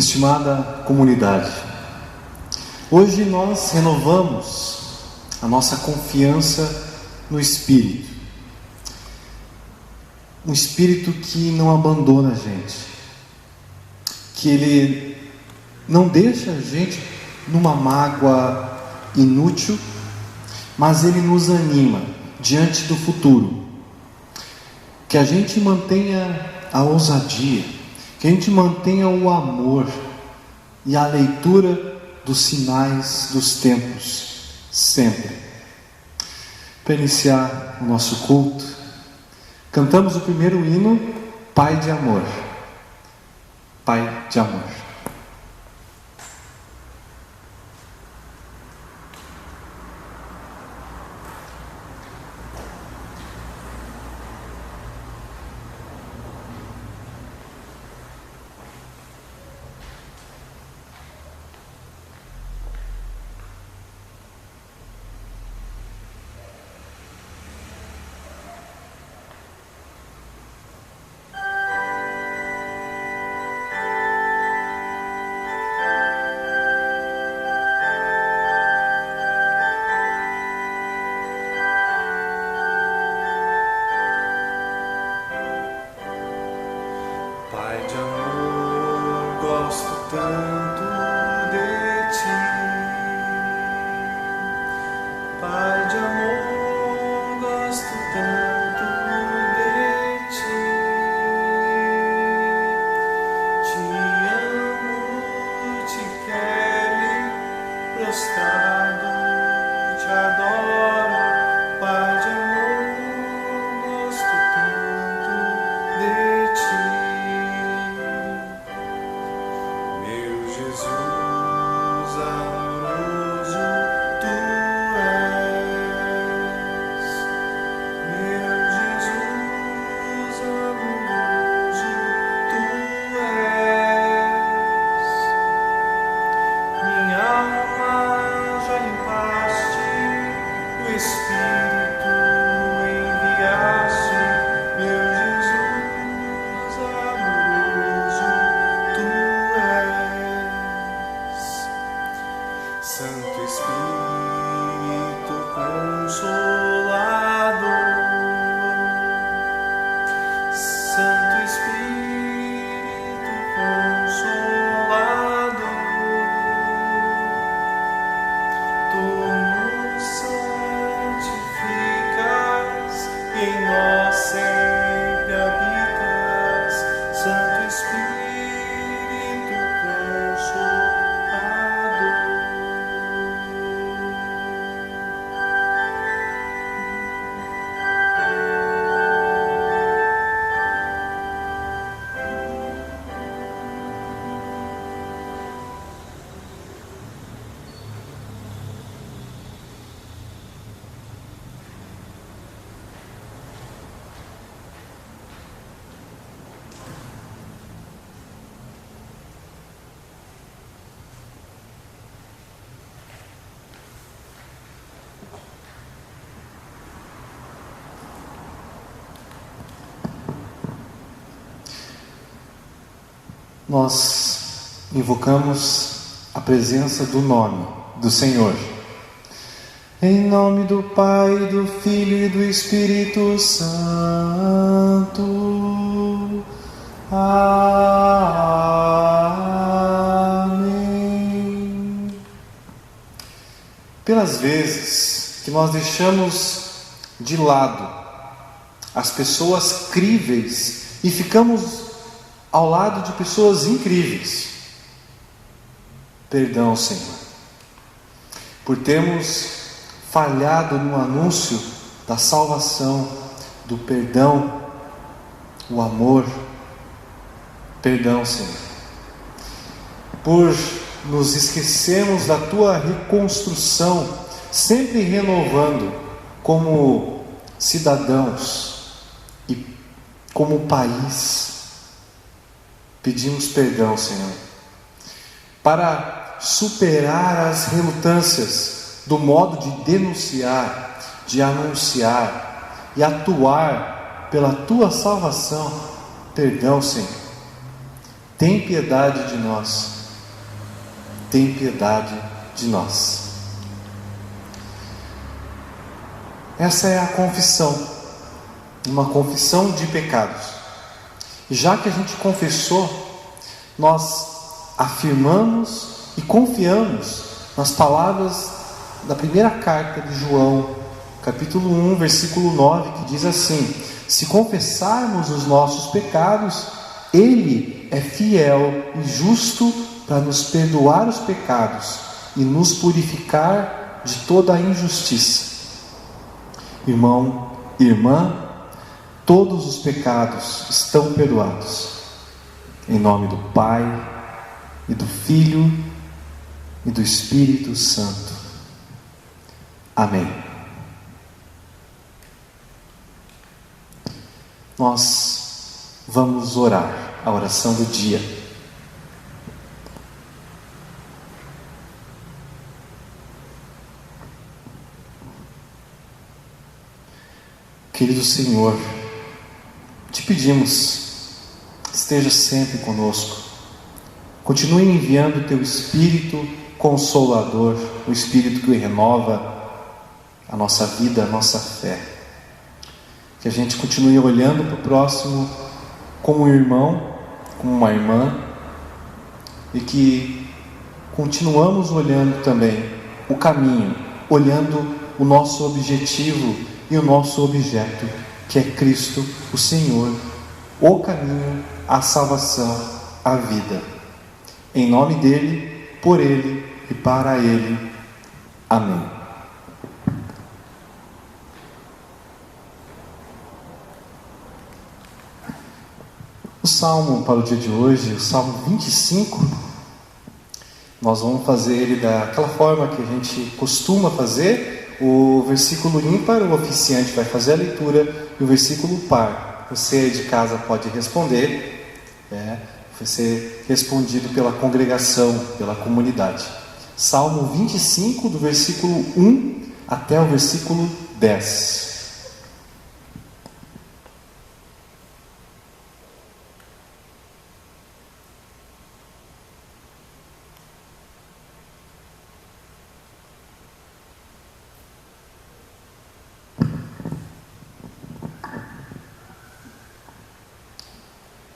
Estimada comunidade, hoje nós renovamos a nossa confiança no Espírito. Um Espírito que não abandona a gente, que Ele não deixa a gente numa mágoa inútil, mas Ele nos anima diante do futuro. Que a gente mantenha a ousadia, que a gente mantenha o amor e a leitura dos sinais dos tempos, sempre. Para iniciar o nosso culto, cantamos o primeiro hino, Pai de Amor. Pai de Amor. Nós invocamos a presença do nome do Senhor. Em nome do Pai, do Filho e do Espírito Santo. Amém. Pelas vezes que nós deixamos de lado as pessoas críveis e ficamos ao lado de pessoas incríveis. Perdão, Senhor, por termos falhado no anúncio da salvação, do perdão, o amor. Perdão, Senhor, por nos esquecermos da Tua reconstrução, sempre renovando como cidadãos e como país. Pedimos perdão, Senhor, para superar as relutâncias do modo de denunciar, de anunciar e atuar pela Tua salvação. Perdão, Senhor. Tem piedade de nós. tem piedade de nós. Essa é a confissão, uma confissão de pecados. Já que a gente confessou, nós afirmamos e confiamos nas palavras da primeira carta de João, capítulo 1, versículo 9, que diz assim: se confessarmos os nossos pecados, Ele é fiel e justo para nos perdoar os pecados e nos purificar de toda a injustiça. Irmão, irmã, todos os pecados estão perdoados. Em nome do Pai, e do Filho, e do Espírito Santo. Amém. Nós vamos orar a oração do dia. Querido Senhor, te pedimos, esteja sempre conosco. Continue enviando o teu Espírito Consolador, o Espírito que renova a nossa vida, a nossa fé. Que a gente continue olhando para o próximo como um irmão, como uma irmã, e que continuamos olhando também o caminho, olhando o nosso objetivo e o nosso objeto, que é Cristo, o Senhor, o caminho, a salvação, a vida. Em nome dele, por ele e para ele. Amém. O salmo para o dia de hoje, o salmo 25, nós vamos fazer ele daquela forma que a gente costuma fazer. O versículo ímpar, o oficiante vai fazer a leitura, e o versículo par, você de casa pode responder, vai ser respondido pela congregação, pela comunidade. Salmo 25, do versículo 1 até o versículo 10.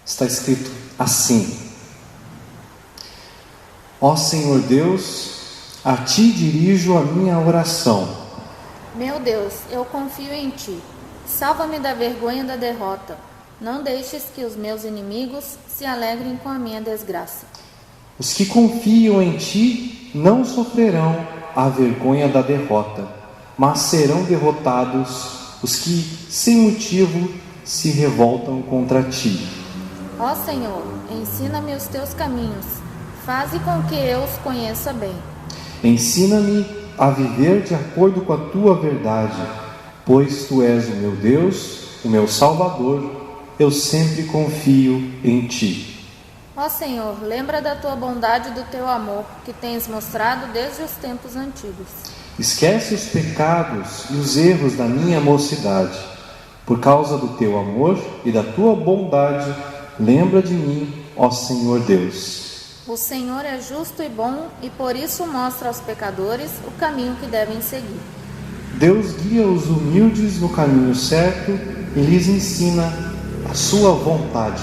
Está escrito assim: ó Senhor Deus, a Ti dirijo a minha oração. Meu Deus, eu confio em Ti. Salva-me da vergonha da derrota. Não deixes que os meus inimigos se alegrem com a minha desgraça. Os que confiam em Ti não sofrerão a vergonha da derrota, mas serão derrotados os que, sem motivo, se revoltam contra Ti. Ó Senhor, ensina-me os Teus caminhos. Faze com que eu os conheça bem. Ensina-me a viver de acordo com a Tua verdade, pois Tu és o meu Deus, o meu Salvador. Eu sempre confio em Ti. Ó Senhor, lembra da Tua bondade e do Teu amor, que tens mostrado desde os tempos antigos. Esquece os pecados e os erros da minha mocidade. Por causa do Teu amor e da Tua bondade, lembra de mim, ó Senhor Deus. O Senhor é justo e bom, e por isso mostra aos pecadores o caminho que devem seguir. Deus guia os humildes no caminho certo e lhes ensina a sua vontade.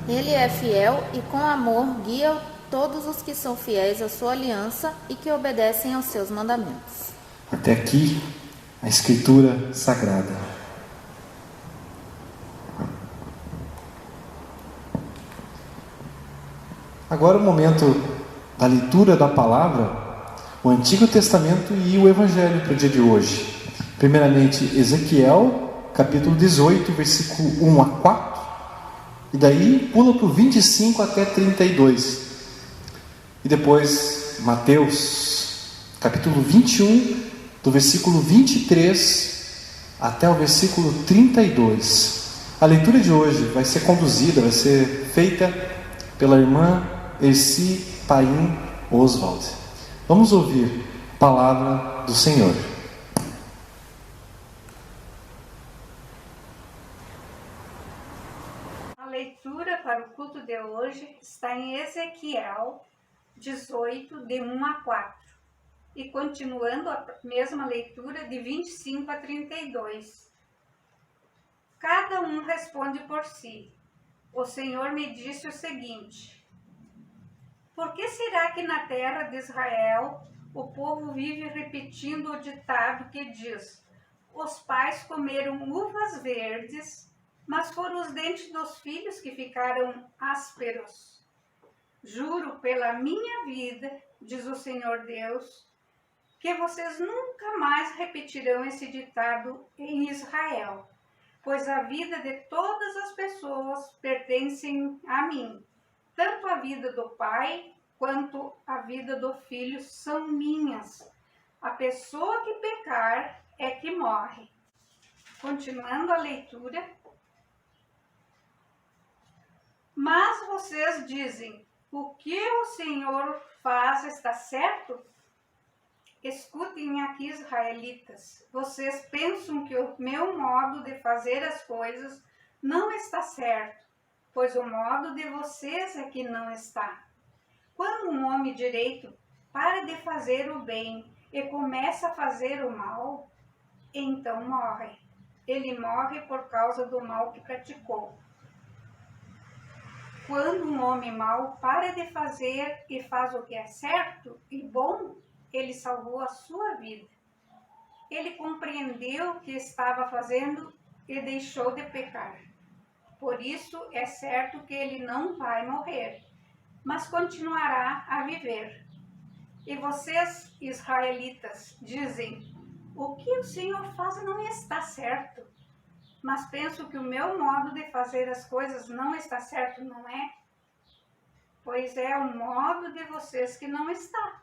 Ele é fiel e com amor guia todos os que são fiéis à sua aliança e que obedecem aos seus mandamentos. Até aqui, a Escritura Sagrada. Agora o momento da leitura da palavra, o Antigo Testamento e o Evangelho para o dia de hoje. Primeiramente, Ezequiel, capítulo 18, versículo 1 a 4, e daí pula para o 25 até 32. E depois, Mateus, capítulo 21, do versículo 23 até o versículo 32. A leitura de hoje vai ser conduzida, vai ser feita pela irmã Erci Paim Oswald. Vamos ouvir a palavra do Senhor. A leitura para o culto de hoje está em Ezequiel 18, de 1 a 4. E continuando a mesma leitura, de 25 a 32. Cada um responde por si. O Senhor me disse o seguinte: por que será que na terra de Israel o povo vive repetindo o ditado que diz: os pais comeram uvas verdes, mas foram os dentes dos filhos que ficaram ásperos? Juro pela minha vida, diz o Senhor Deus, que vocês nunca mais repetirão esse ditado em Israel, pois a vida de todas as pessoas pertencem a mim. Tanto a vida do pai quanto a vida do filho são minhas. A pessoa que pecar é que morre. Continuando a leitura. Mas vocês dizem: o que o Senhor faz está certo? Escutem aqui, israelitas. Vocês pensam que o meu modo de fazer as coisas não está certo, pois o modo de vocês é que não está. Quando um homem direito para de fazer o bem e começa a fazer o mal, então morre. Ele morre por causa do mal que praticou. Quando um homem mau para de fazer e faz o que é certo e bom, ele salvou a sua vida. Ele compreendeu o que estava fazendo e deixou de pecar. Por isso é certo que ele não vai morrer, mas continuará a viver. E vocês, israelitas, dizem: o que o Senhor faz não está certo. Mas penso que o meu modo de fazer as coisas não está certo, não é? Pois é o modo de vocês que não está.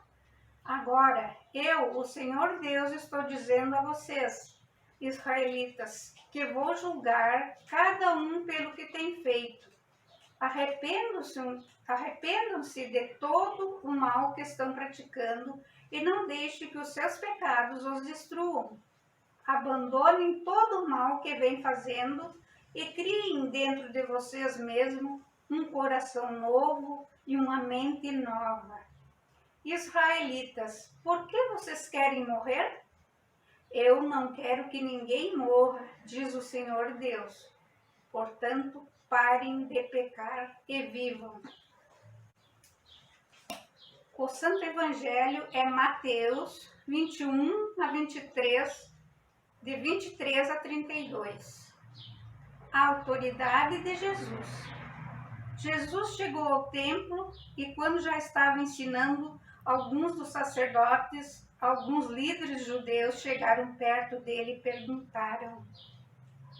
Agora, eu, o Senhor Deus, estou dizendo a vocês, israelitas, que vou julgar cada um pelo que tem feito. Arrependam-se de todo o mal que estão praticando e não deixem que os seus pecados os destruam. Abandonem todo o mal que vem fazendo e criem dentro de vocês mesmos um coração novo e uma mente nova. Israelitas, por que vocês querem morrer? Eu não quero que ninguém morra, diz o Senhor Deus. Portanto, parem de pecar e vivam. O Santo Evangelho é Mateus 21 a 23, de 23 a 32. A autoridade de Jesus. Jesus chegou ao templo e, quando já estava ensinando, alguns dos sacerdotes, alguns líderes judeus chegaram perto dele e perguntaram: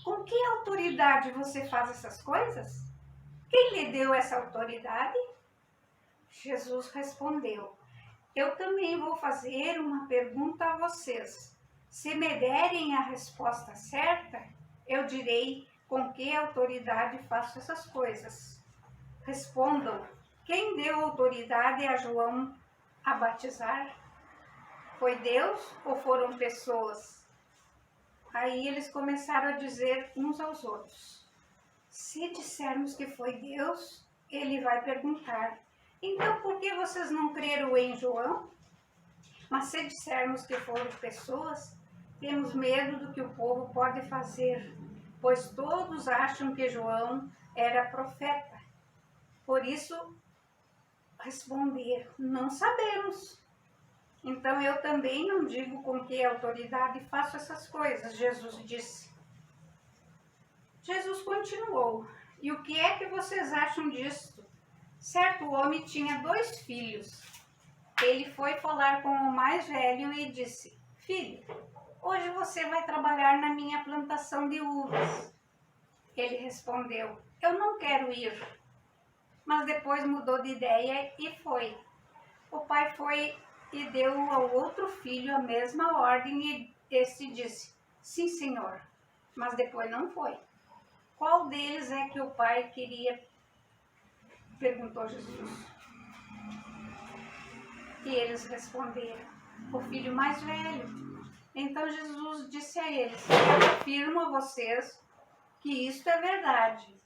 com que autoridade você faz essas coisas? Quem lhe deu essa autoridade? Jesus respondeu: eu também vou fazer uma pergunta a vocês. Se me derem a resposta certa, eu direi com que autoridade faço essas coisas. Respondam: quem deu autoridade a João a batizar? Foi Deus ou foram pessoas? Aí eles começaram a dizer uns aos outros: se dissermos que foi Deus, ele vai perguntar: então por que vocês não creram em João? Mas se dissermos que foram pessoas, temos medo do que o povo pode fazer, pois todos acham que João era profeta. Por isso, responder: não sabemos. Então eu também não digo com que autoridade faço essas coisas, Jesus disse. Jesus continuou: e o que é que vocês acham disto? Certo homem tinha 2 filhos. Ele foi falar com o mais velho e disse: filho, hoje você vai trabalhar na minha plantação de uvas. Ele respondeu: eu não quero ir. Mas depois mudou de ideia e foi. O pai foi e deu ao outro filho a mesma ordem e este disse: sim, senhor. Mas depois não foi. Qual deles é que o pai queria? Perguntou Jesus. E eles responderam: o filho mais velho. Então Jesus disse a eles: eu afirmo a vocês que isto é verdade.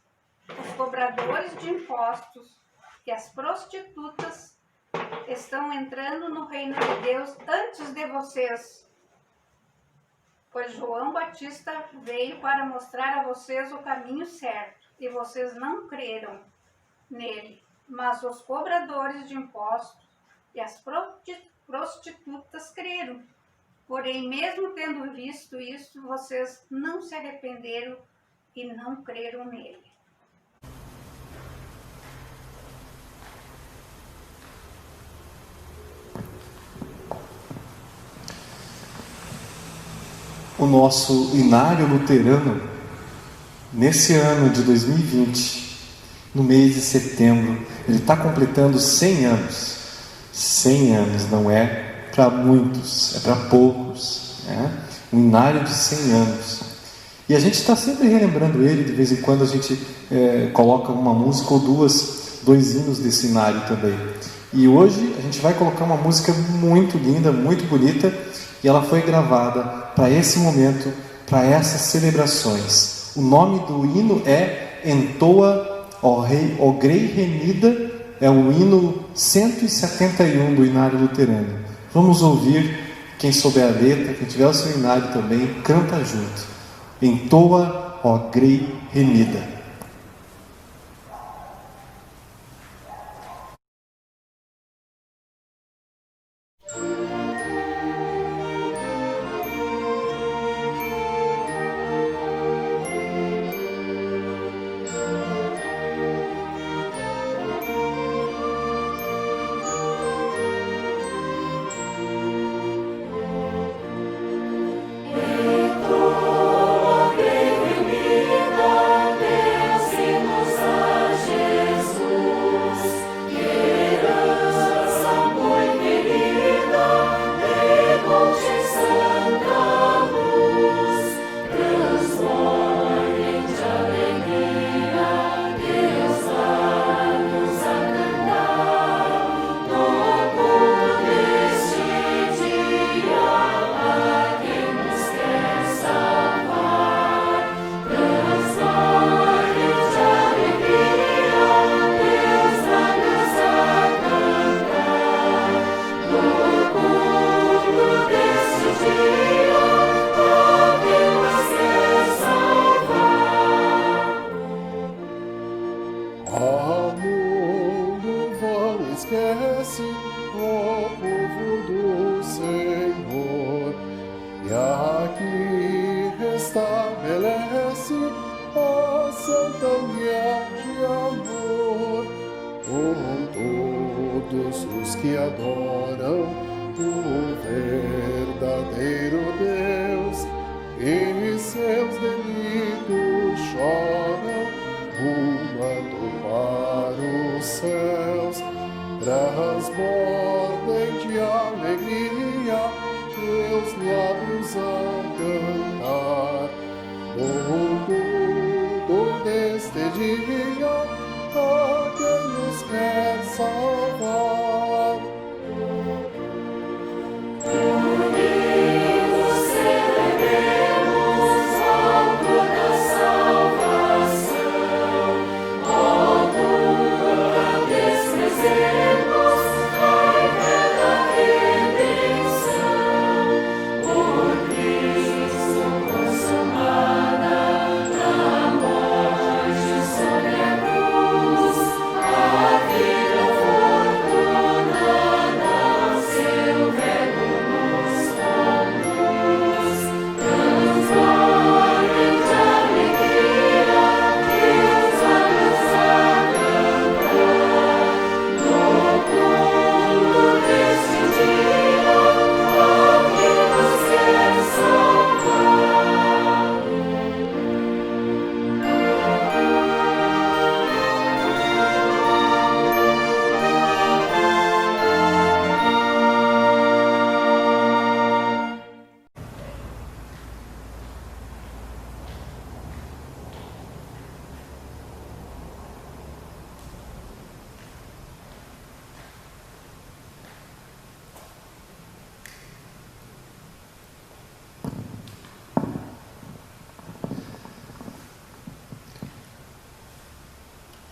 Os cobradores de impostos e as prostitutas estão entrando no reino de Deus antes de vocês. Pois João Batista veio para mostrar a vocês o caminho certo, e vocês não creram nele. Mas os cobradores de impostos e as prostitutas creram. Porém, mesmo tendo visto isso, vocês não se arrependeram e não creram nele. O nosso Inário Luterano, nesse ano de 2020, no mês de setembro, ele está completando 100 anos. 100 anos não é para muitos, é para poucos, né? Um Inário de 100 anos. E a gente está sempre relembrando ele, de vez em quando a gente coloca uma música ou dois hinos desse Inário também. E hoje a gente vai colocar uma música muito linda, muito bonita, e ela foi gravada para esse momento, para essas celebrações. O nome do hino é Entoa, ó Grei Remida, é o hino 171 do Inário Luterano. Vamos ouvir, quem souber a letra, quem tiver o seu Inário também, canta junto. Entoa, ó Grei Remida.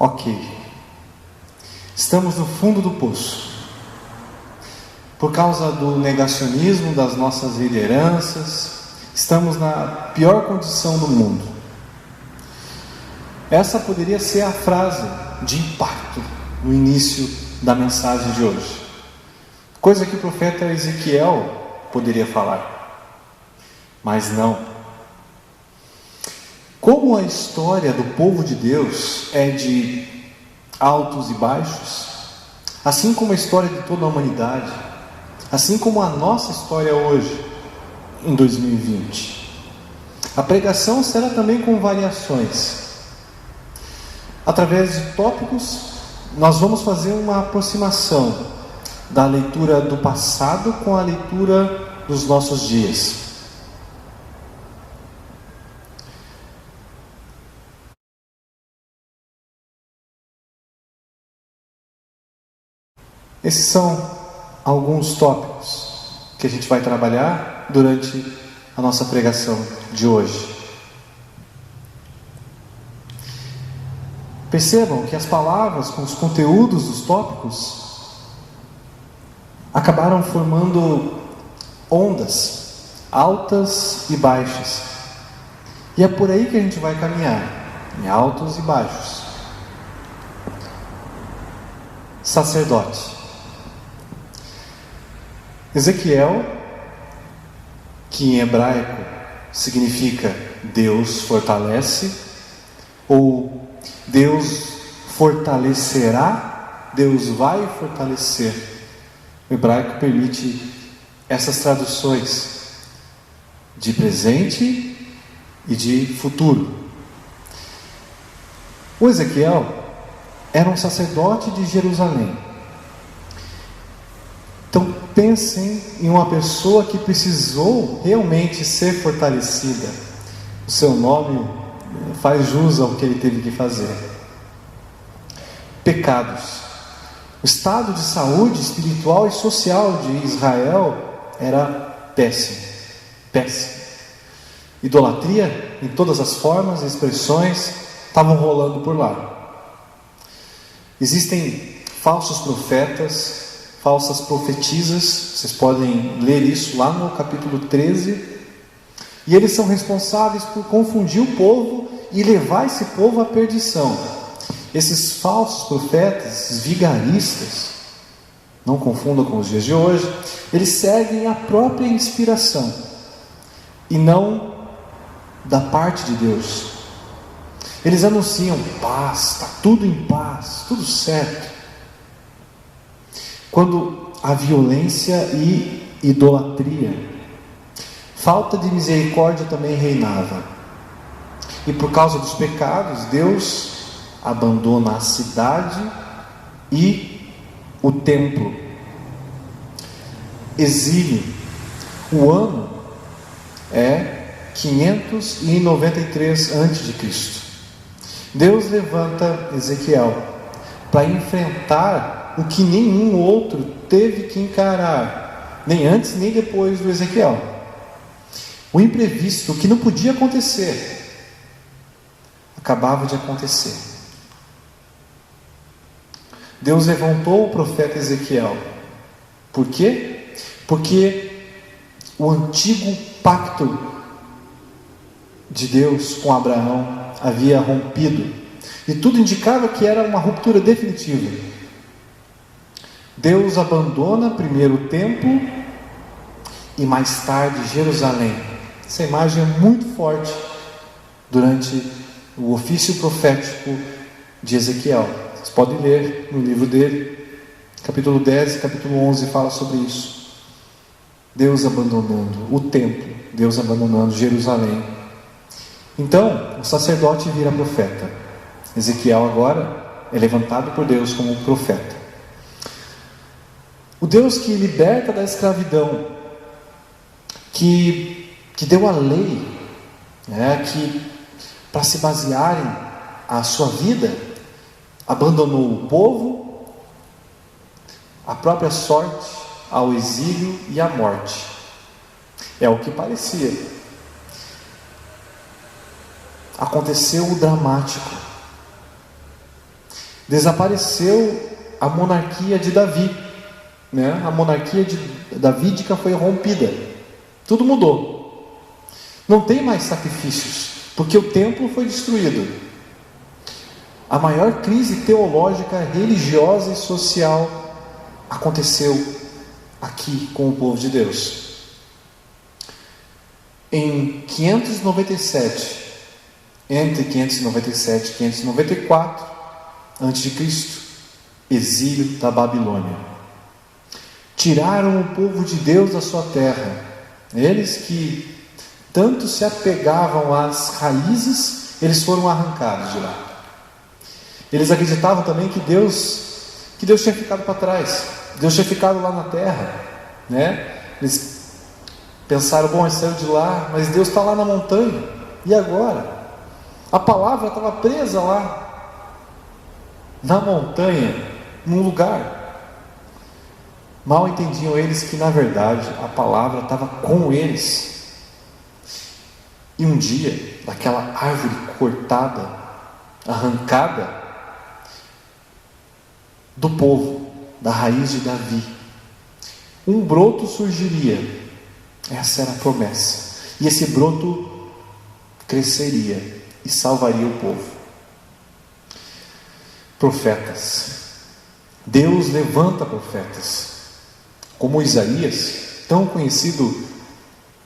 Ok, estamos no fundo do poço, por causa do negacionismo das nossas lideranças, estamos na pior condição do mundo. Essa poderia ser a frase de impacto no início da mensagem de hoje. Coisa que o profeta Ezequiel poderia falar. Mas não. Como a história do povo de Deus é de altos e baixos, assim como a história de toda a humanidade, assim como a nossa história hoje, em 2020, a pregação será também com variações. Através de tópicos, nós vamos fazer uma aproximação da leitura do passado com a leitura dos nossos dias. Esses são alguns tópicos que a gente vai trabalhar durante a nossa pregação de hoje. Percebam que as palavras com os conteúdos dos tópicos acabaram formando ondas altas e baixas. E é por aí que a gente vai caminhar, em altos e baixos. Sacerdote. Ezequiel, que em hebraico significa Deus fortalece, ou Deus fortalecerá, Deus vai fortalecer. O hebraico permite essas traduções de presente e de futuro. O Ezequiel era um sacerdote de Jerusalém. Então pensem em uma pessoa que precisou realmente ser fortalecida. O seu nome faz jus ao que ele teve que fazer. Pecados. O estado de saúde espiritual e social de Israel era péssimo. Péssimo. Idolatria em todas as formas e expressões estavam rolando por lá. Existem falsos profetas, falsas profetisas, vocês podem ler isso lá no capítulo 13, e eles são responsáveis por confundir o povo e levar esse povo à perdição. Esses falsos profetas, esses vigaristas, não confundam com os dias de hoje, eles seguem a própria inspiração e não da parte de Deus. Eles anunciam paz, está tudo em paz, tudo certo, quando a violência e idolatria, falta de misericórdia também reinava. E por causa dos pecados, Deus abandona a cidade e o templo. Exílio. O ano é 593 a.C. Deus levanta Ezequiel para enfrentar o que nenhum outro teve que encarar, nem antes nem depois do Ezequiel. O imprevisto, o que não podia acontecer, acabava de acontecer. Deus levantou o profeta Ezequiel. Por quê? Porque o antigo pacto de Deus com Abraão havia rompido, e tudo indicava que era uma ruptura definitiva. Deus abandona primeiro o templo e mais tarde Jerusalém. Essa imagem é muito forte durante o ofício profético de Ezequiel. Vocês podem ler no livro dele, capítulo 10 e capítulo 11 fala sobre isso. Deus abandonando o templo, Deus abandonando Jerusalém. Então, o sacerdote vira profeta. Ezequiel agora é levantado por Deus como um profeta. O Deus que liberta da escravidão, que deu a lei, que para se basearem a sua vida, abandonou o povo, a própria sorte, ao exílio e à morte. É o que parecia. Aconteceu o dramático. Desapareceu a monarquia de Davi. né? A monarquia davídica foi rompida. Tudo mudou. Não tem mais sacrifícios, porque o templo foi destruído. A maior crise teológica, religiosa e social aconteceu aqui com o povo de Deus. Em 597, entre 597 e 594 a.C., exílio da Babilônia. Tiraram o povo de Deus da sua terra. Eles que tanto se apegavam às raízes, eles foram arrancados de lá. Eles acreditavam também que Deus tinha ficado para trás. Deus tinha ficado lá na terra, né? Eles pensaram, bom, ele saiu de lá, mas Deus está lá na montanha. E agora? A palavra estava presa lá, na montanha, num lugar. Mal entendiam eles que, na verdade, a palavra estava com eles. E um dia, daquela árvore cortada, arrancada do povo, da raiz de Davi, um broto surgiria. Essa era a promessa. E esse broto cresceria e salvaria o povo. Profetas. Deus levanta profetas, como Isaías, tão conhecido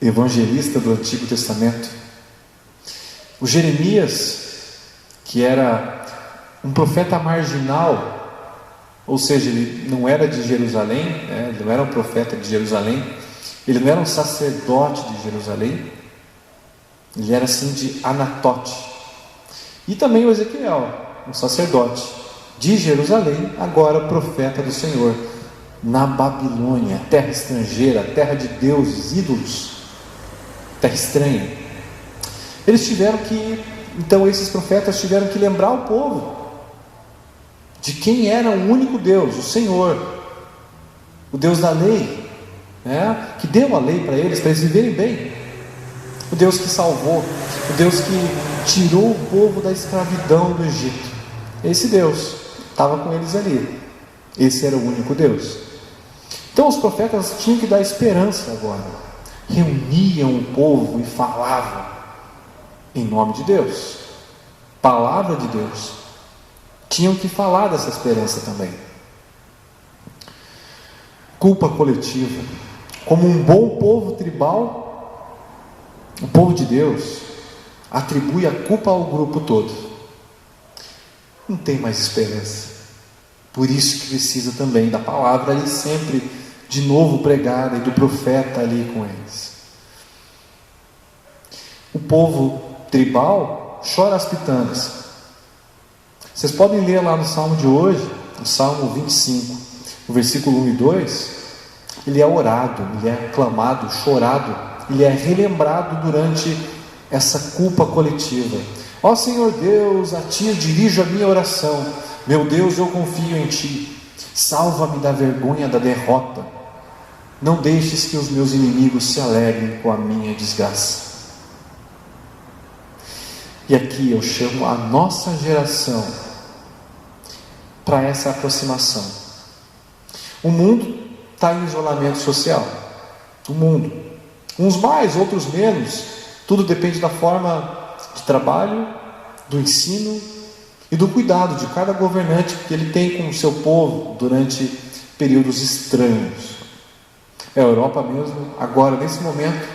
evangelista do Antigo Testamento. O Jeremias, que era um profeta marginal, ou seja, ele não era de Jerusalém, né? Ele não era um profeta de Jerusalém, ele não era um sacerdote de Jerusalém, ele era assim de Anatote. E também o Ezequiel, um sacerdote de Jerusalém, agora profeta do Senhor, na Babilônia, terra estrangeira, terra de deuses, ídolos, terra estranha. Então esses profetas tiveram que lembrar o povo de quem era o único Deus, o Senhor, o Deus da lei, né? Que deu a lei para eles viverem bem, o Deus que salvou, o Deus que tirou o povo da escravidão do Egito. Esse Deus estava com eles ali, esse era o único Deus. Então os profetas tinham que dar esperança agora, reuniam o povo e falavam em nome de Deus, palavra de Deus. Tinham que falar dessa esperança também. Culpa coletiva. Como um bom povo tribal, o povo de Deus atribui a culpa ao grupo todo. Não tem mais esperança. Por isso que precisa também da palavra ali sempre de novo pregada e do profeta ali com eles. O povo tribal chora as pitangas. Vocês podem ler lá no Salmo de hoje, no Salmo 25, o versículo 1 e 2, ele é orado, ele é clamado, chorado, ele é relembrado durante essa culpa coletiva. Ó Senhor Deus, a Ti eu dirijo a minha oração, meu Deus, eu confio em Ti, salva-me da vergonha da derrota, não deixes que os meus inimigos se alegrem com a minha desgraça. E aqui eu chamo a nossa geração para essa aproximação. O mundo está em isolamento social. O mundo. Uns mais, outros menos. Tudo depende da forma de trabalho, do ensino e do cuidado de cada governante que ele tem com o seu povo durante períodos estranhos. A Europa mesmo, agora nesse momento,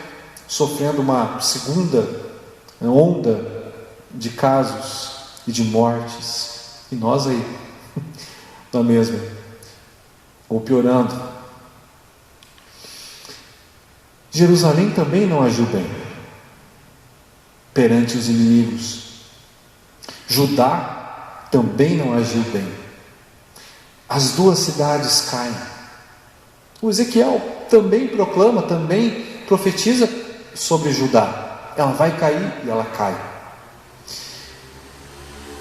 sofrendo uma segunda onda de casos e de mortes, e nós aí, não é mesmo? Ou piorando. Jerusalém também não agiu bem perante os inimigos. Judá também não agiu bem. As duas cidades caem. O Ezequiel também proclama, também profetiza sobre Judá. Ela vai cair e ela cai.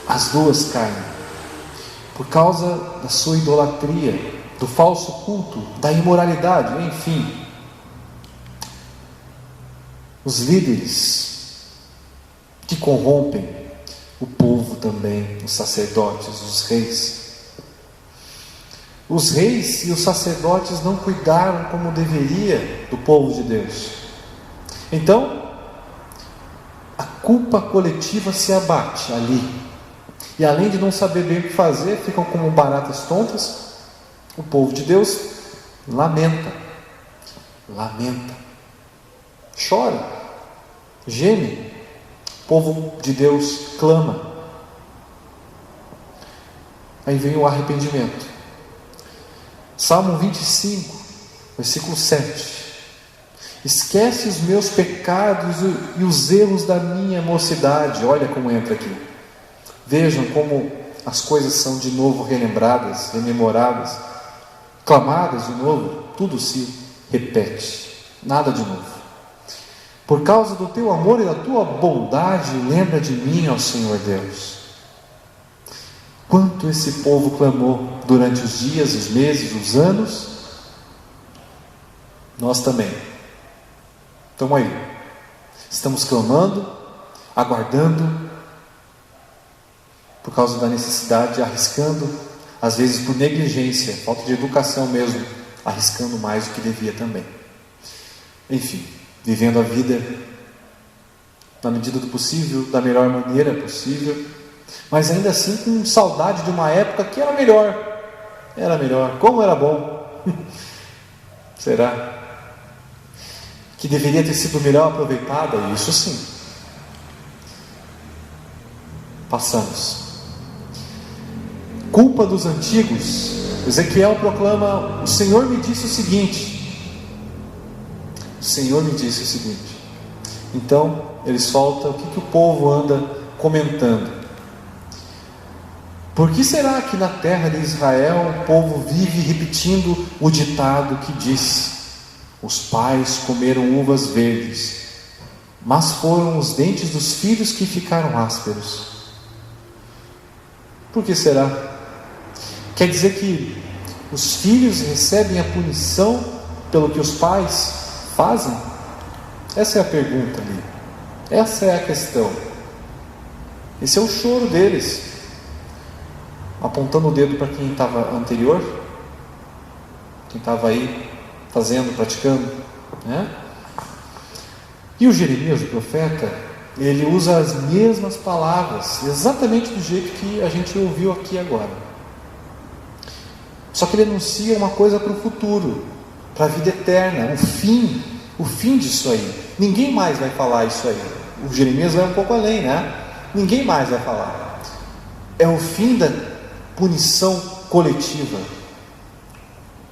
As duas caem por causa da sua idolatria, do falso culto, da imoralidade, enfim. Os líderes que corrompem o povo também, os sacerdotes, os reis. Os reis e os sacerdotes não cuidaram como deveria do povo de Deus. Então, a culpa coletiva se abate ali. E além de não saber bem o que fazer, ficam como baratas tontas. O povo de Deus lamenta, chora, geme. O povo de Deus clama. Aí vem o arrependimento. Salmo 25, versículo 7. Esquece os meus pecados e os erros da minha mocidade. Olha como entra aqui. Vejam como as coisas são de novo relembradas, rememoradas, clamadas de novo. Tudo se repete, nada de novo. Por causa do teu amor e da tua bondade, lembra de mim, ó Senhor Deus. Quanto esse povo clamou durante os dias, os meses, os anos. Nós também. Estamos aí. Estamos clamando, aguardando, por causa da necessidade, arriscando, às vezes por negligência, falta de educação mesmo, arriscando mais do que devia também. Enfim, vivendo a vida na medida do possível, da melhor maneira possível, mas ainda assim com saudade de uma época que era melhor. Era melhor, como era bom. Será? Que deveria ter sido melhor aproveitada? Isso sim. Passamos. Culpa dos antigos. Ezequiel proclama: o Senhor me disse o seguinte. O Senhor me disse o seguinte. Então, eles faltam. O que o povo anda comentando? Por que será que na terra de Israel o povo vive repetindo o ditado que diz: os pais comeram uvas verdes, mas foram os dentes dos filhos que ficaram ásperos? Por que será? Quer dizer que os filhos recebem a punição pelo que os pais fazem? Essa é a pergunta ali. Essa é a questão. Esse é o choro deles, apontando o dedo para quem estava anterior, quem estava aí fazendo, praticando, né? E o Jeremias, o profeta, ele usa as mesmas palavras, exatamente do jeito que a gente ouviu aqui agora. Só que ele anuncia uma coisa para o futuro, para a vida eterna, o fim disso aí. Ninguém mais vai falar isso aí. O Jeremias vai um pouco além, né? Ninguém mais vai falar. É o fim da punição coletiva.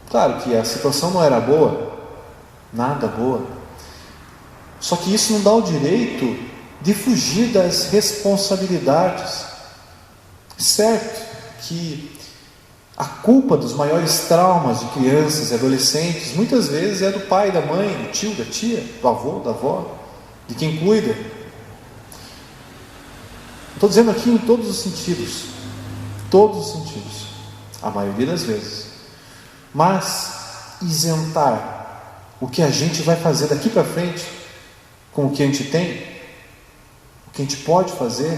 Claro que a situação não era boa, nada boa. Só que isso não dá o direito de fugir das responsabilidades. Certo que a culpa dos maiores traumas de crianças e adolescentes muitas vezes é do pai, da mãe, do tio, da tia, do avô, da avó, de quem cuida. Estou dizendo aqui em todos os sentidos, a maioria das vezes. Mas isentar o que a gente vai fazer daqui para frente com o que a gente tem, o que a gente pode fazer,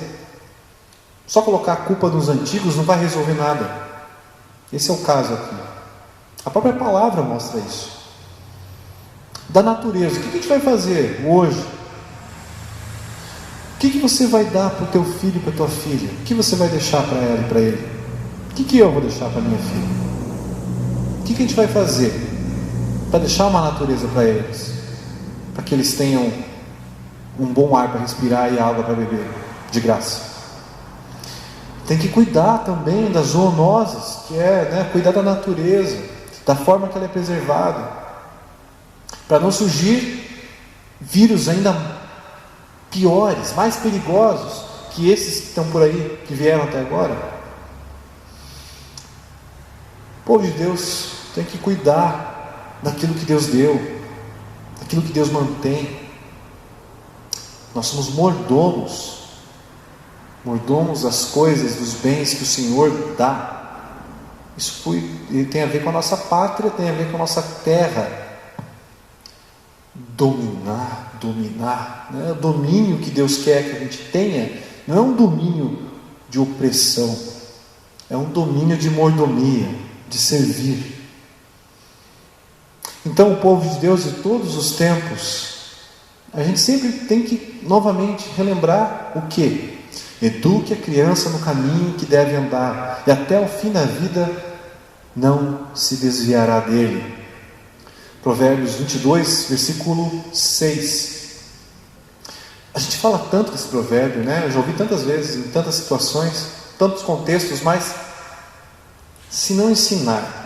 só colocar a culpa nos antigos não vai resolver nada. Esse é o caso aqui. A própria palavra mostra isso. Da natureza, o que a gente vai fazer hoje? O que você vai dar para o teu filho e para a tua filha? O que você vai deixar para ela e para ele? O que eu vou deixar para minha filha? O que a gente vai fazer para deixar uma natureza para eles? Para que eles tenham um bom ar para respirar e água para beber, de graça. Tem que cuidar também das zoonoses, que é, cuidar da natureza, da forma que ela é preservada, para não surgir vírus ainda piores, mais perigosos que esses que estão por aí, que vieram até agora. O povo de Deus tem que cuidar daquilo que Deus deu, daquilo que Deus mantém. Nós somos mordomos das coisas, dos bens que o Senhor dá. Isso tem a ver com a nossa pátria, tem a ver com a nossa terra. Dominar, né? O domínio que Deus quer que a gente tenha não é um domínio de opressão, é um domínio de mordomia, de servir. Então o povo de Deus de todos os tempos, a gente sempre tem que novamente relembrar o quê? Eduque a criança no caminho que deve andar, e até o fim da vida não se desviará dele. Provérbios 22, versículo 6. A gente fala tanto desse provérbio, né? Eu já ouvi tantas vezes, em tantas situações, tantos contextos, mas se não ensinar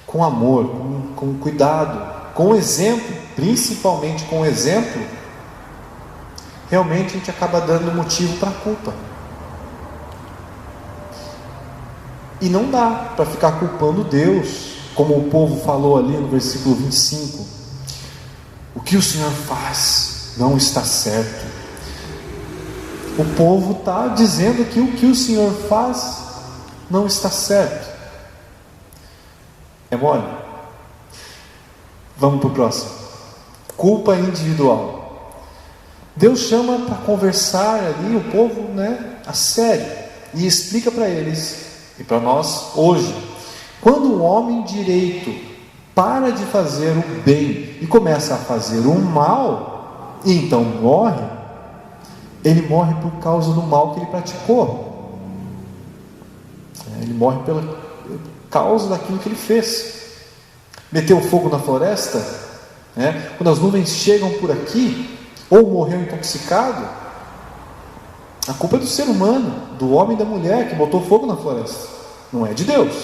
com amor, com cuidado, com exemplo, principalmente com exemplo, realmente a gente acaba dando motivo para a culpa. E não dá para ficar culpando Deus, como o povo falou ali no versículo 25. O que o Senhor faz não está certo. O povo está dizendo que o que o Senhor faz não está certo. É mole? Vamos para o próximo. Culpa individual. Deus chama para conversar ali o povo, a sério, e explica para eles e para nós hoje: quando o homem direito para de fazer o bem e começa a fazer o mal, e então morre, ele morre por causa do mal que ele praticou. Ele morre pela causa daquilo que ele fez. Meteu fogo na floresta, quando as nuvens chegam por aqui, ou morreu intoxicado, a culpa é do ser humano, do homem e da mulher que botou fogo na floresta, não é de Deus.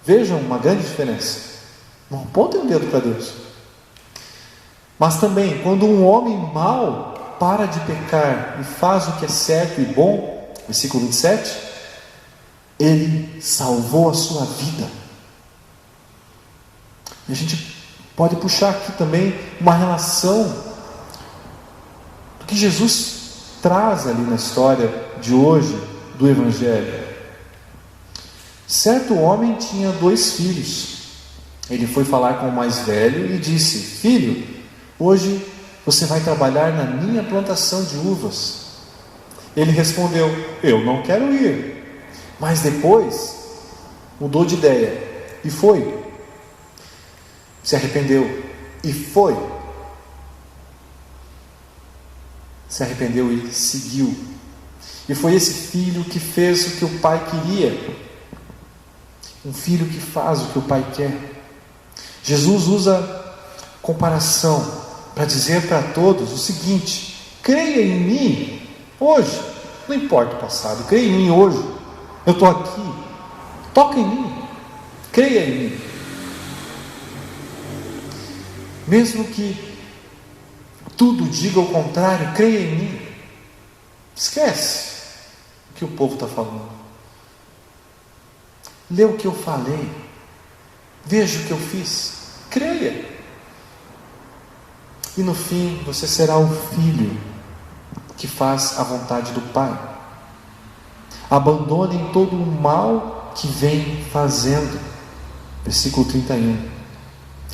Vejam uma grande diferença. Não apontem o dedo para Deus. Mas também, quando um homem mau para de pecar e faz o que é certo e bom, versículo 27, ele salvou a sua vida. E a gente pode puxar aqui também uma relação do que Jesus traz ali na história de hoje do Evangelho. Certo homem tinha 2 filhos. Ele foi falar com o mais velho e disse: filho, hoje você vai trabalhar na minha plantação de uvas. Ele respondeu: eu não quero ir. Mas depois mudou de ideia e foi. Se arrependeu e foi. Se arrependeu e seguiu. E foi esse filho que fez o que o pai queria. Um filho que faz o que o pai quer. Jesus usa comparação para dizer para todos o seguinte: creia em mim hoje, não importa o passado, creia em mim hoje. Eu estou aqui, toca em mim, creia em mim. Mesmo que tudo diga o contrário, creia em mim. Esquece o que o povo está falando. Lê o que eu falei, veja o que eu fiz, creia. E no fim você será o filho que faz a vontade do Pai. Abandonem todo o mal que vem fazendo. Versículo 31.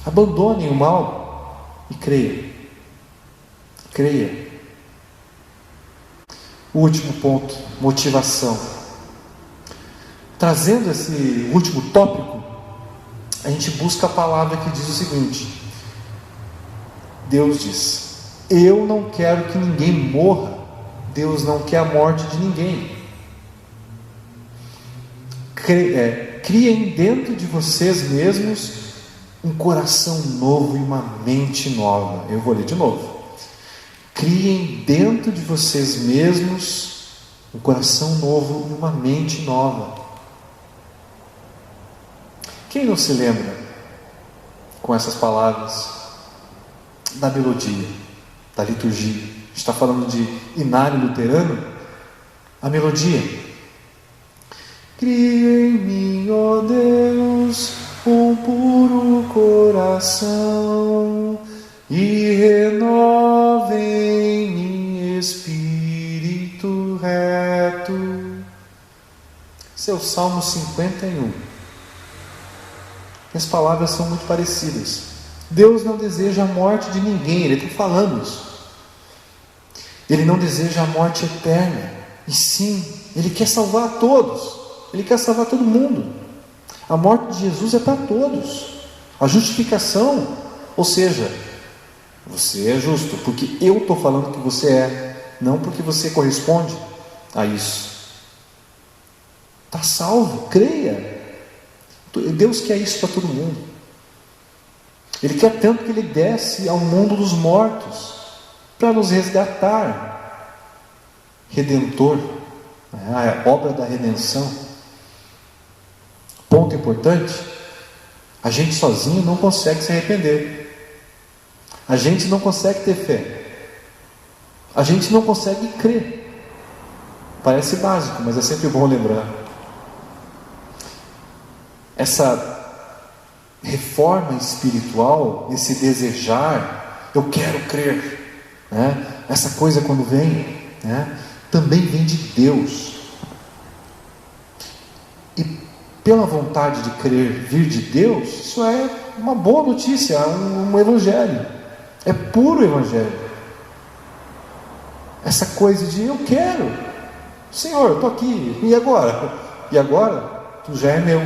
Abandonem o mal e creia. Creia. O último ponto, motivação. Trazendo esse último tópico, a gente busca a palavra que diz o seguinte: Deus diz: eu não quero que ninguém morra. Deus não quer a morte de ninguém. Criem dentro de vocês mesmos um coração novo e uma mente nova. Eu vou ler de novo. Criem dentro de vocês mesmos um coração novo e uma mente nova. Quem não se lembra, com essas palavras, da melodia, da liturgia? A gente está falando de inário luterano. A melodia: cria em mim, ó Deus, um puro coração, e renova em mim espírito reto. Esse é o Salmo 51. As palavras são muito parecidas. Deus não deseja a morte de ninguém, Ele está falando isso. Ele não deseja a morte eterna, e sim, Ele quer salvar a todos. Ele quer salvar todo mundo. A morte de Jesus é para todos. A justificação, ou seja, você é justo porque eu estou falando que você é, não porque você corresponde a isso. Está salvo, creia. Deus quer isso para todo mundo. Ele quer tanto que Ele desce ao mundo dos mortos para nos resgatar. Redentor, a obra da redenção. Ponto importante: a gente sozinho não consegue se arrepender. A gente não consegue ter fé. A gente não consegue crer. Parece básico, mas é sempre bom lembrar. Essa reforma espiritual, esse desejar, eu quero crer, né? Essa coisa quando vem, né? Também vem de Deus. E pela vontade de crer vir de Deus, isso é uma boa notícia, um evangelho. É puro evangelho. Essa coisa de eu quero, Senhor, eu estou aqui, e agora? E agora? Tu já é meu.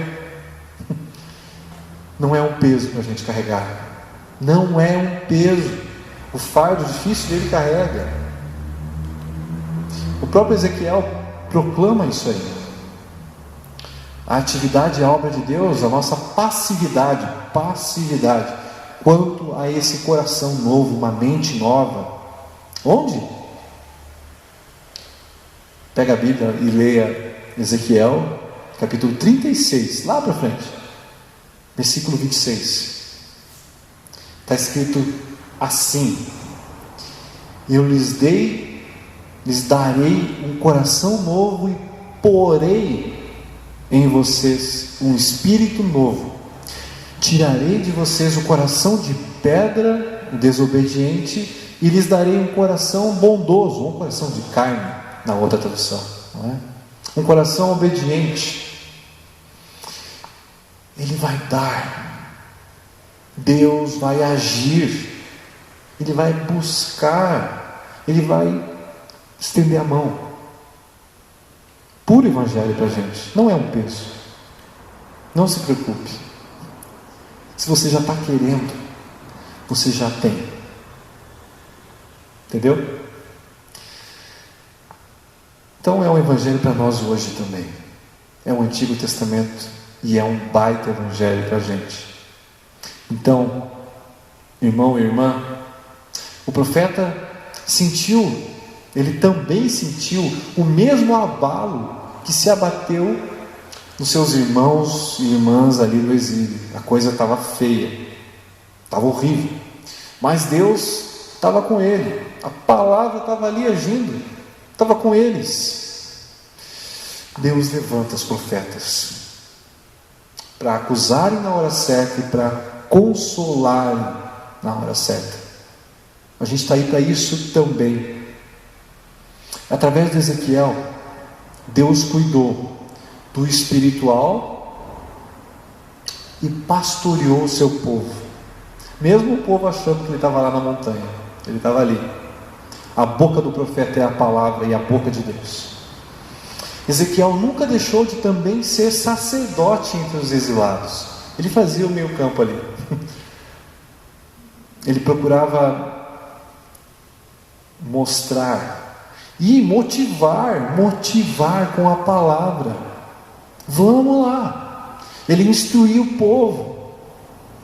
Não é um peso para a gente carregar. Não é um peso. O fardo difícil dele carrega. O próprio Ezequiel proclama isso aí. A atividade e a obra de Deus, a nossa passividade quanto a esse coração novo, uma mente nova. Onde? Pega a Bíblia e leia Ezequiel, capítulo 36, lá para frente. Versículo 26, está escrito assim: eu lhes darei um coração novo e porei em vocês um espírito novo. Tirarei de vocês o coração de pedra, desobediente, e lhes darei um coração bondoso, ou um coração de carne, na outra tradução, não é? Um coração obediente. Ele vai dar, Deus vai agir, Ele vai buscar, Ele vai estender a mão. Puro evangelho para a gente, não é um peso. Não se preocupe. Se você já está querendo, você já tem. Entendeu? Então é um evangelho para nós hoje também. É um Antigo Testamento. E é um baita evangelho para a gente. Então, irmão e irmã, o profeta sentiu, ele também sentiu o mesmo abalo que se abateu nos seus irmãos e irmãs ali no exílio. A coisa estava feia, estava horrível, mas Deus estava com ele, a palavra estava ali agindo, estava com eles. Deus levanta os profetas para acusarem na hora certa e para consolarem na hora certa. A gente está aí para isso também. Através de Ezequiel, Deus cuidou do espiritual e pastoreou o seu povo. Mesmo o povo achando que ele estava lá na montanha, ele estava ali. A boca do profeta é a palavra e a boca de Deus. Ezequiel nunca deixou de também ser sacerdote entre os exilados. Ele fazia o meio campo ali. Ele procurava mostrar e motivar com a palavra. Vamos lá. Ele instruía o povo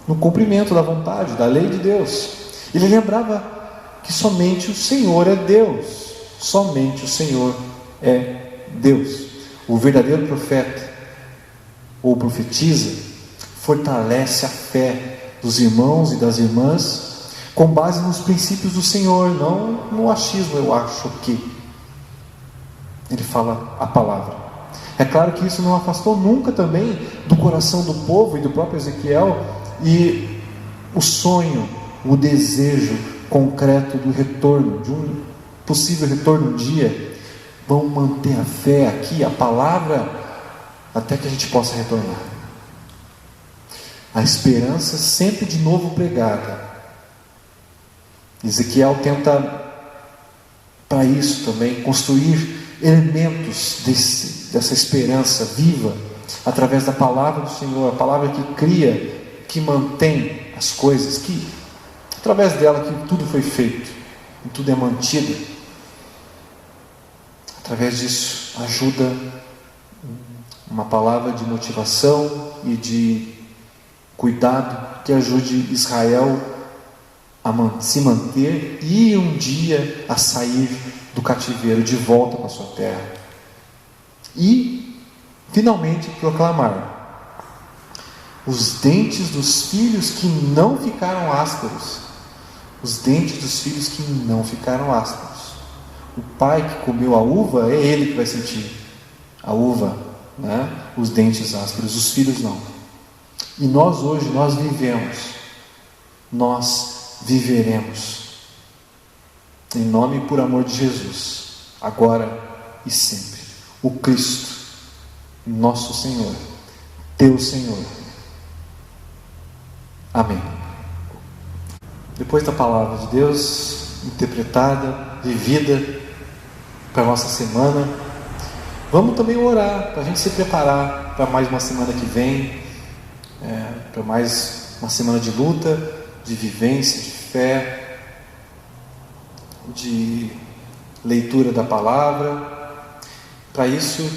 no cumprimento da vontade, da lei de Deus. Ele lembrava que somente o Senhor é Deus. Somente o Senhor é Deus. O verdadeiro profeta ou profetiza fortalece a fé dos irmãos e das irmãs com base nos princípios do Senhor, não no achismo, eu acho que. Ele fala a palavra. É claro que isso não afastou nunca também do coração do povo e do próprio Ezequiel e o sonho, o desejo concreto do retorno, de um possível retorno um dia. Vamos manter a fé aqui, a palavra, até que a gente possa retornar. A esperança sempre de novo pregada. Ezequiel tenta, para isso também, construir elementos dessa esperança viva através da palavra do Senhor, a palavra que cria, que mantém as coisas, que através dela que tudo foi feito, e tudo é mantido. Através disso, ajuda uma palavra de motivação e de cuidado que ajude Israel a se manter e um dia a sair do cativeiro de volta para a sua terra. E, finalmente, proclamar: os dentes dos filhos que não ficaram ásperos. Os dentes dos filhos que não ficaram ásperos. O pai que comeu a uva, é ele que vai sentir a uva, né? Os dentes ásperos, os filhos não. E nós hoje, nós vivemos, nós viveremos, em nome e por amor de Jesus, agora e sempre. O Cristo, nosso Senhor, teu Senhor. Amém. Depois da palavra de Deus, interpretada, vivida para a nossa semana, vamos também orar, para a gente se preparar para mais uma semana que vem, para mais uma semana de luta, de vivência, de fé, de leitura da palavra. Para isso,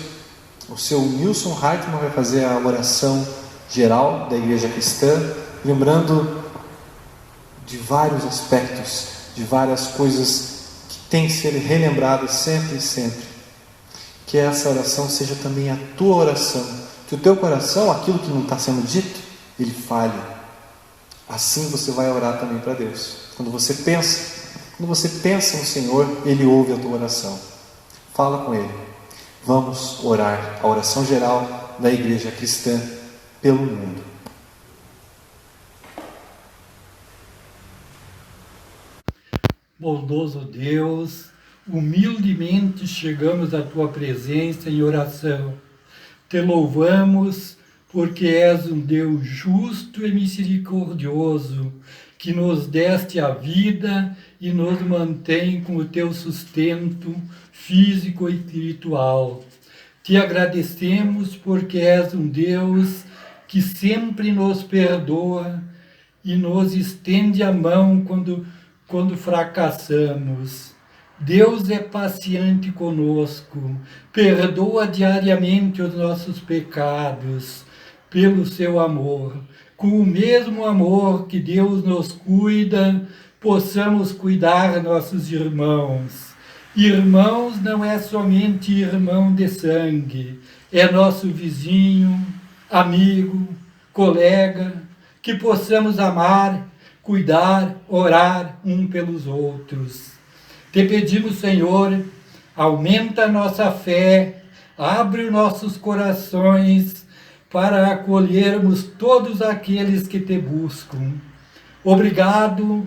o seu Nilson Hartmann vai fazer a oração geral da Igreja Cristã, lembrando de vários aspectos, de várias coisas que têm que ser relembradas sempre e sempre. Que essa oração seja também a tua oração, que o teu coração, aquilo que não está sendo dito, ele fale. Assim você vai orar também para Deus. Quando você pensa no Senhor, Ele ouve a tua oração. Fala com Ele. Vamos orar a oração geral da Igreja Cristã pelo mundo. Bondoso Deus, humildemente chegamos à Tua presença em oração. Te louvamos porque és um Deus justo e misericordioso, que nos deste a vida e nos mantém com o Teu sustento físico e espiritual. Te agradecemos porque és um Deus que sempre nos perdoa e nos estende a mão quando fracassamos. Deus é paciente conosco, perdoa diariamente os nossos pecados, pelo seu amor. Com o mesmo amor que Deus nos cuida, possamos cuidar nossos irmãos. Irmãos não é somente irmão de sangue, é nosso vizinho, amigo, colega, que possamos amar, cuidar, orar um pelos outros. Te pedimos, Senhor, aumenta a nossa fé, abre os nossos corações para acolhermos todos aqueles que te buscam. Obrigado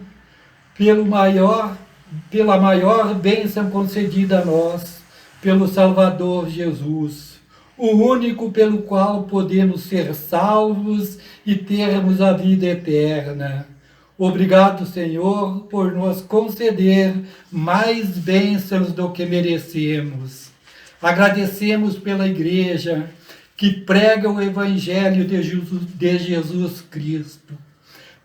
pela maior bênção concedida a nós, pelo Salvador Jesus, o único pelo qual podemos ser salvos e termos a vida eterna. Obrigado, Senhor, por nos conceder mais bênçãos do que merecemos. Agradecemos pela Igreja que prega o Evangelho de Jesus Cristo.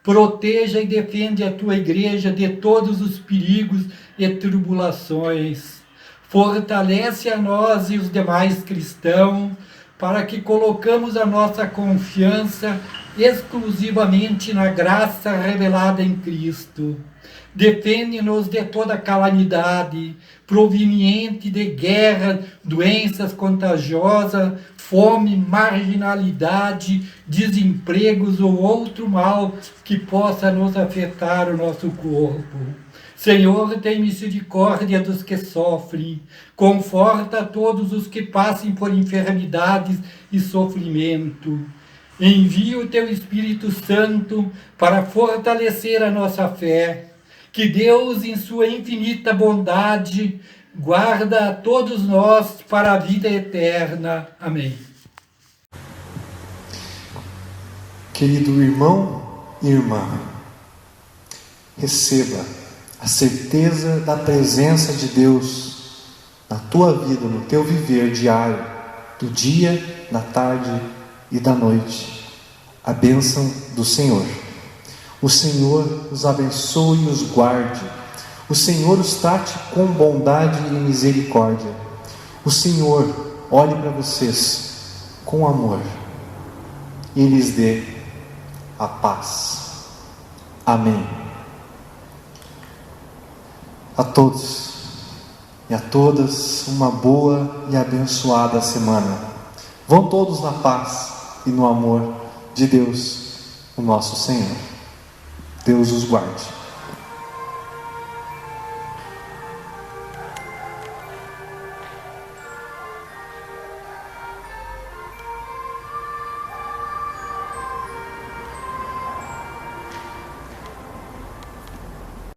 Proteja e defende a Tua Igreja de todos os perigos e tribulações. Fortalece a nós e os demais cristãos para que colocamos a nossa confiança exclusivamente na graça revelada em Cristo. Defende-nos de toda calamidade, proveniente de guerra, doenças contagiosas, fome, marginalidade, desempregos ou outro mal que possa nos afetar o nosso corpo. Senhor, tem misericórdia dos que sofrem, conforta todos os que passem por enfermidades e sofrimento. Envia o Teu Espírito Santo para fortalecer a nossa fé. Que Deus, em sua infinita bondade, guarda a todos nós para a vida eterna. Amém. Querido irmão e irmã, receba a certeza da presença de Deus na tua vida, no teu viver diário, do dia, da tarde e da noite. A bênção do Senhor. O Senhor os abençoe e os guarde. O Senhor os trate com bondade e misericórdia. O Senhor olhe para vocês com amor e lhes dê a paz. Amém. A todos e a todas uma boa e abençoada semana. Vão todos na paz e no amor de Deus, o nosso Senhor. Deus os guarde.